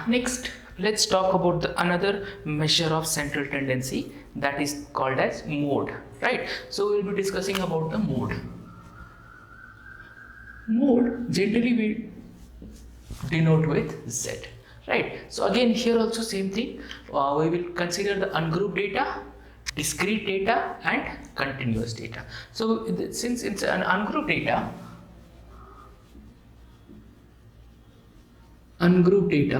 Next, let's talk about another measure of central tendency, that is called as mode, right? So we'll be discussing about the mode. Mode generally we denote with Z, right? So again here also same thing, we will consider the ungrouped data, discrete data and continuous data. So since it's an ungrouped data,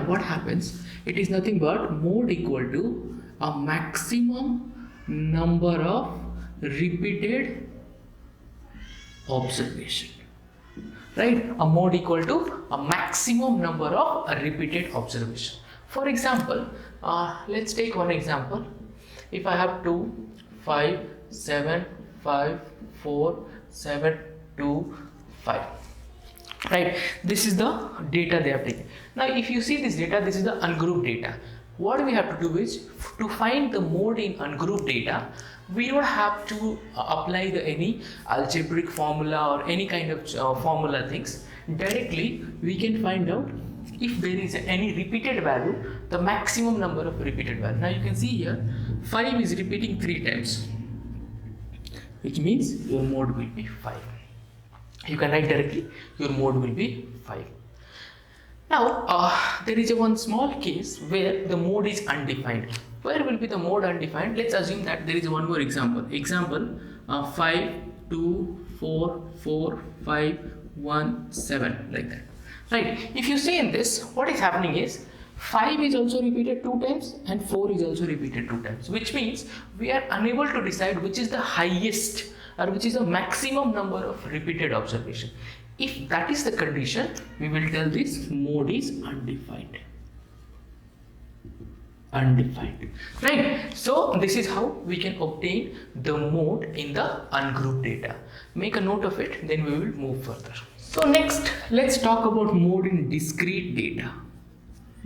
what happens? It is nothing but mode equal to a maximum number of repeated observation, right? A mode equal to a maximum number of repeated observation. For example, let's take one example. If I have 2, 5, 7, 5, 4, 7, 2, 5. Right, this is the data they have taken. Now if you see this data, this is the ungrouped data. What we have to do is, to find the mode in ungrouped data, we don't have to apply any algebraic formula or any kind of formula things. Directly we can find out if there is any repeated value, the maximum number of repeated value. Now you can see here 5 is repeating 3 times, which means your mode will be 5. You can write directly, your mode will be 5. Now there is one small case where the mode is undefined. Where will be the mode undefined? Let's assume that there is one more example. 5, 2, 4, 4, 5, 1, 7, like that. Right. If you see in this, what is happening is 5 is also repeated 2 times and 4 is also repeated 2 times, which means we are unable to decide which is the highest or which is the maximum number of repeated observation. If that is the condition, we will tell this mode is undefined. Right? So this is how we can obtain the mode in the ungrouped data. Make a note of it, then we will move further. So next, let's talk about mode in discrete data.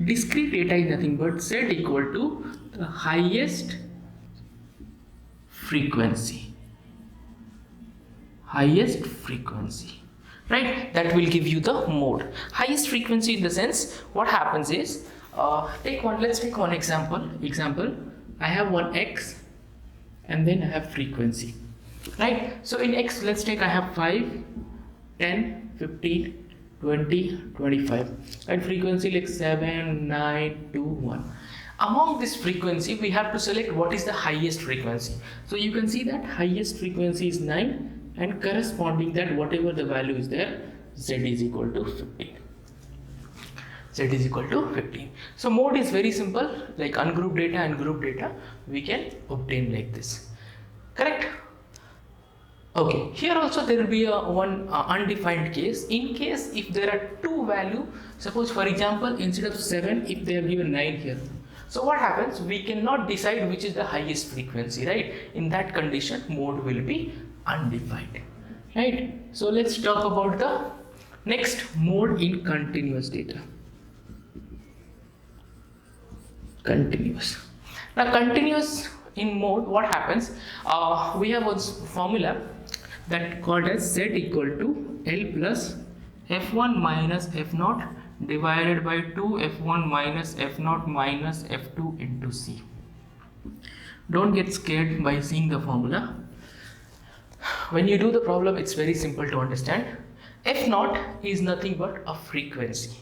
Discrete data is nothing but Z equal to the highest frequency. Right? That will give you the mode. Highest frequency in the sense, what happens is, let's take one example. I have one X and then I have frequency. Right? So in X, let's take I have 5, 10, 15, 20, 25. And frequency like 7, 9, 2, 1. Among this frequency, we have to select what is the highest frequency. So you can see that highest frequency is 9. And corresponding that whatever the value is there, Z is equal to 15. So mode is very simple, like ungrouped data and grouped data we can obtain like this. Correct? Okay, here also there will be one undefined case. In case if there are 2 value, suppose for example instead of 7, if they have given 9 here. So what happens? We cannot decide which is the highest frequency, right? In that condition, mode will be undefined, right? So let's talk about the next mode in continuous data. Now continuous in mode, what happens? We have one formula that called as Z equal to L plus F1 minus F0 divided by 2 F1 minus F0 minus F2 into C. Don't get scared by seeing the formula. When you do the problem, it's very simple to understand. F0 is nothing but a frequency,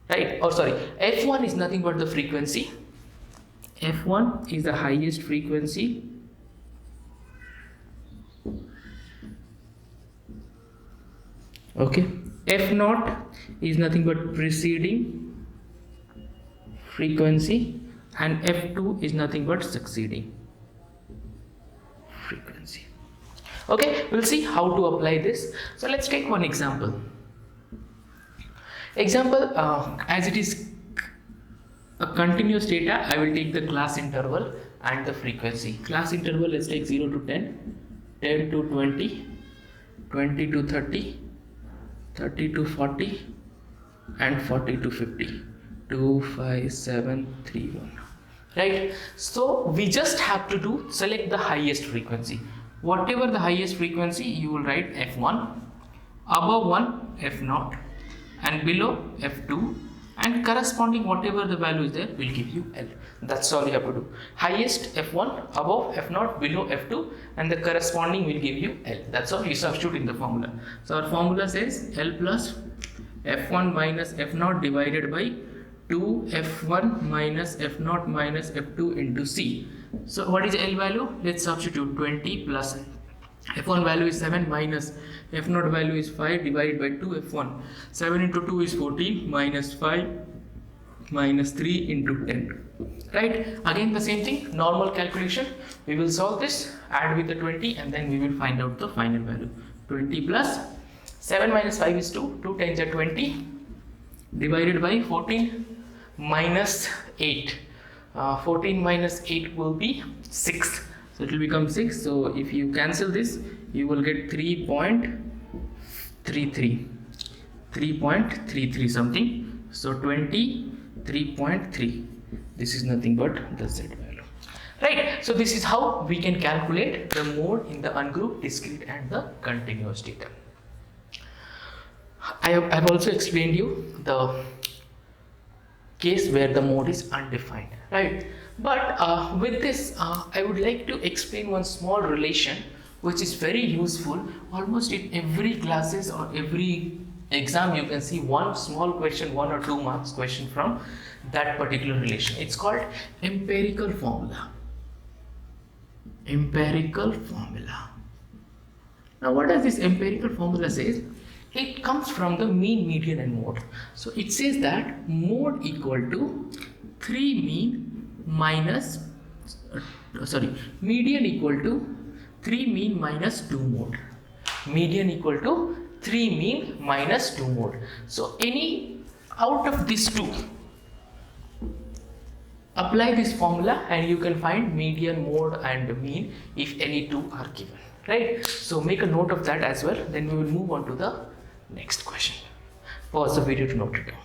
right? Or sorry, F1 is nothing but the frequency. F1 is the highest frequency. Okay. F0 is nothing but preceding frequency and F2 is nothing but succeeding frequency. Okay, we'll see how to apply this. So let's take one example. As it is a continuous data, I will take the class interval and the frequency. Class interval, let's take 0 to 10, 10 to 20, 20 to 30, 30 to 40 and 40 to 50. 2, 5, 7, 3, 1. Right? So we just have to select the highest frequency. Whatever the highest frequency, you will write F1, above 1 F0 and below F2 and corresponding whatever the value is there will give you L. That's all you have to do. Highest F1, above F0, below F2, and the corresponding will give you L. That's all you substitute in the formula. So our formula says L plus F1 minus F0 divided by 2F1 minus F0 minus F2 into C. So what is L value? Let's substitute 20 plus F1 value is 7 minus F0 value is 5 divided by 2 F1. 7 into 2 is 14 minus 5 minus 3 into 10. Right? Again the same thing, normal calculation. We will solve this, add with the 20 and then we will find out the final value. 20 plus 7 minus 5 is 2. 2 times are 20 divided by 14 minus 8. 14 minus 8 will be 6. So it will become 6. So if you cancel this, you will get 3.33 something. So 23.3. This is nothing but the Z value. Right. So this is how we can calculate the mode in the ungrouped, discrete and the continuous data. I have also explained you the case where the mode is undefined, right? But with this, I would like to explain one small relation which is very useful. Almost in every classes or every exam you can see one small question, 1 or 2 marks question from that particular relation. It's called empirical formula. Empirical formula. Now what does this empirical formula say? It comes from the mean, median and mode. So it says that mode equal to 3 mean minus, median equal to 3 mean minus 2 mode. Median equal to 3 mean minus 2 mode. So any out of these two, apply this formula and you can find median, mode and mean if any two are given, right? So make a note of that as well. Then we will move on to the next question. Pause the video to note it down.